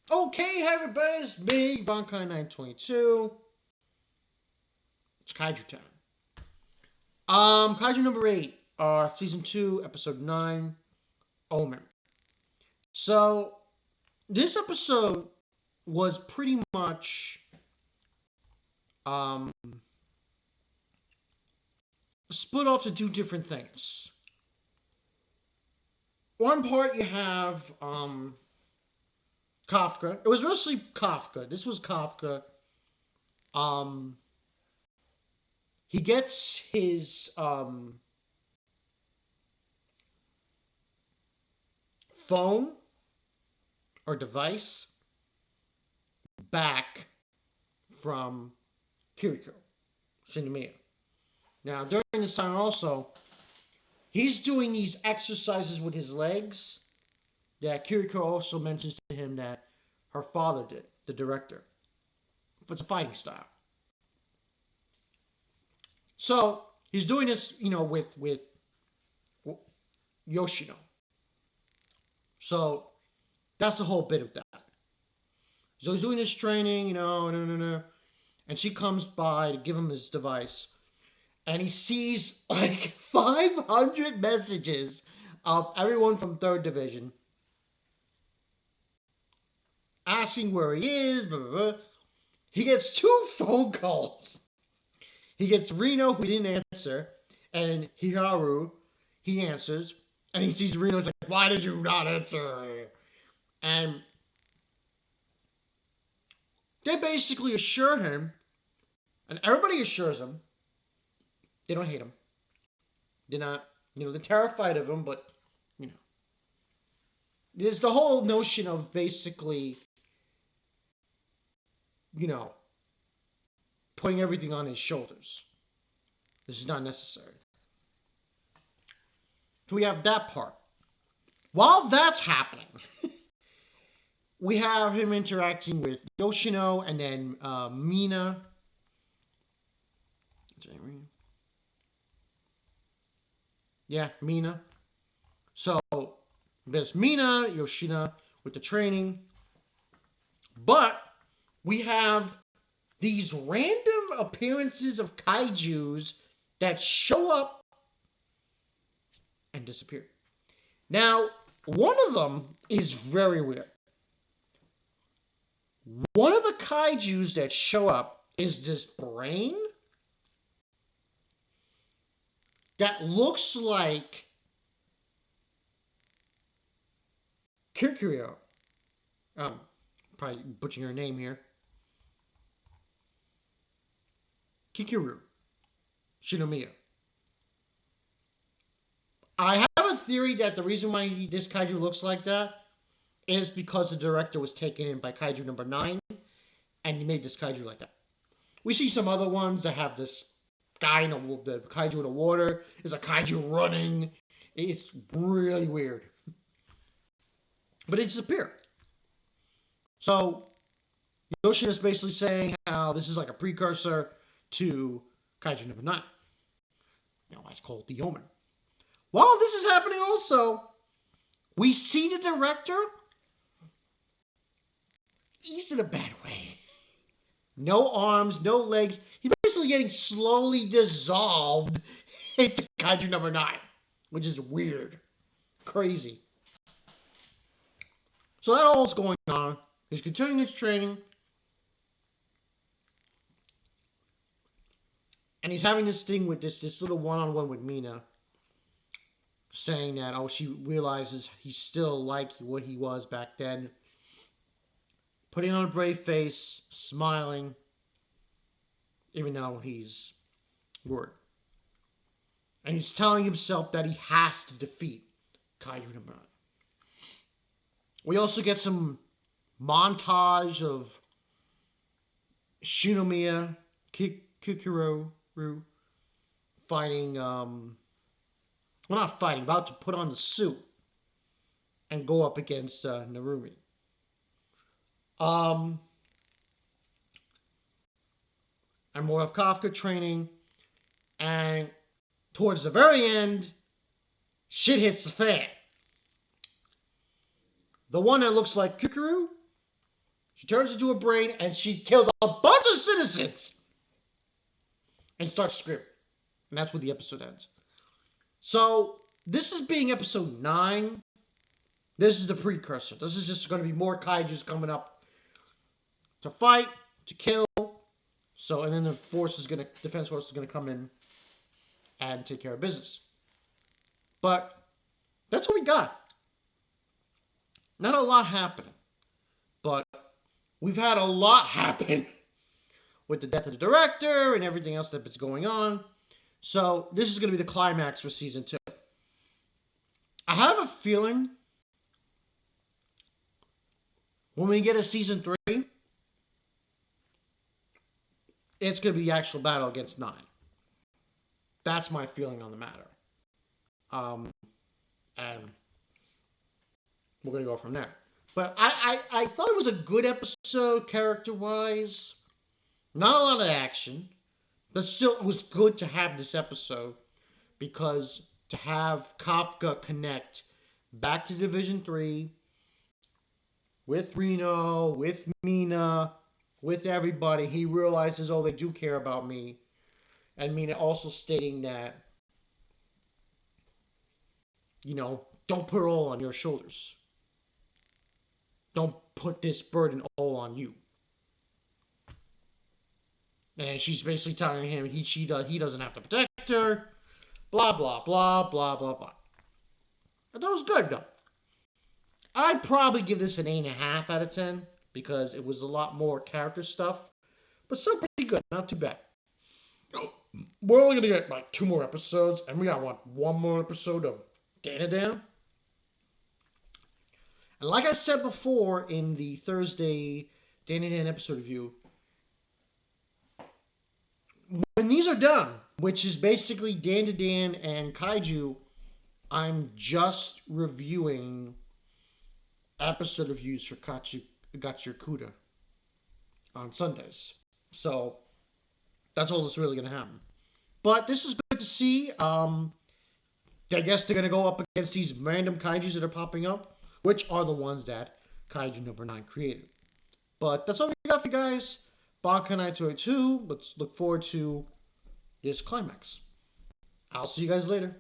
Okay, hey everybody, it's me, Bankai922. It's Kaiju time. Kaiju number 8, season 2, episode 9, Omen. So, this episode was pretty much, um, split off to two different things. One part you have, Kafka. It was mostly Kafka. This was Kafka. Um, he gets his, phone or device back from Kiriko Shinomiya. Now, during this time also, he's doing these exercises with his legs that Kiriko also mentions to him that her father did, the director. It's a fighting style. So, he's doing this, with Yoshino. So, that's the whole bit of that. So he's doing this training, and she comes by to give him his device. And he sees like 500 messages of everyone from 3rd Division asking where he is, blah, blah, blah. He gets 2 phone calls. He gets Reno, who he didn't answer, and Hiharu, he answers, and he sees Reno, he's like, why did you not answer? And they basically assure him, and everybody assures him, they don't hate him. They're not, they're terrified of him, but, there's the whole notion of basically, putting everything on his shoulders. This is not necessary. So we have that part. While that's happening, we have him interacting with Yoshino and then Mina. Yeah, Mina. So there's Mina, Yoshino with the training. But we have these random appearances of kaijus that show up and disappear. Now, one of them is very weird. One of the kaijus that show up is this brain that looks like Kikurio. Probably butchering her name here. Kikuru Shinomiya. I have a theory that the reason why this kaiju looks like that is because the director was taken in by kaiju number 9 and he made this kaiju like that. We see some other ones that have this guy in the kaiju in the water. There's a kaiju running. It's really weird. But it disappeared. So Yoshino is basically saying how this is like a precursor to kaiju number 9. It's called the Omen. While this is happening also, we see the director. He's in a bad way. No arms, no legs. He's basically getting slowly dissolved into kaiju number 9, which is weird. Crazy. So that all's going on. He's continuing his training. And he's having this thing with this little one-on-one with Mina. Saying that, she realizes he's still like what he was back then. Putting on a brave face, smiling. Even though he's worried. And he's telling himself that he has to defeat Kaiju number 9. We also get some montage of Shinomiya, Kikuru fighting, not fighting, about to put on the suit and go up against Narumi. And more of Kafka training. And towards the very end, shit hits the fan. The one that looks like Kikuru She turns into a brain and she kills a bunch of citizens and starts screaming. And that's where the episode ends. So, this is being episode 9. This is the precursor. This is just going to be more kaijus coming up to fight, to kill. So, and then the defense force is going to come in and take care of business. But that's what we got. Not a lot happening. But we've had a lot happen with the death of the director and everything else that's going on. So, this is going to be the climax for season 2. I have a feeling when we get a season 3, it's going to be the actual battle against 9. That's my feeling on the matter. And we're going to go from there. But I thought it was a good episode character-wise. Not a lot of action. But still, it was good to have this episode. Because to have Kafka connect back to Division 3 with Reno, with Mina, with everybody, he realizes, oh, they do care about me. And Mina also stating that, don't put it all on your shoulders. Don't put this burden all on you. And she's basically telling him he doesn't have to protect her. Blah, blah, blah, blah, blah, blah. I thought it was good, though. I'd probably give this an 8.5 out of 10 because it was a lot more character stuff. But still pretty good. Not too bad. We're only going to get like 2 more episodes. And we got one more episode of Dan. And like I said before in the Thursday Dan episode review, when these are done, which is basically Dan and Kaiju, I'm just reviewing episode reviews for Gachikuta on Sundays. So that's all that's really going to happen. But this is good to see. I guess they're going to go up against these random kaijus that are popping up, which are the ones that Kaiju number 9 created. But that's all we got for you guys. Bankai 2. Let's look forward to this climax. I'll see you guys later.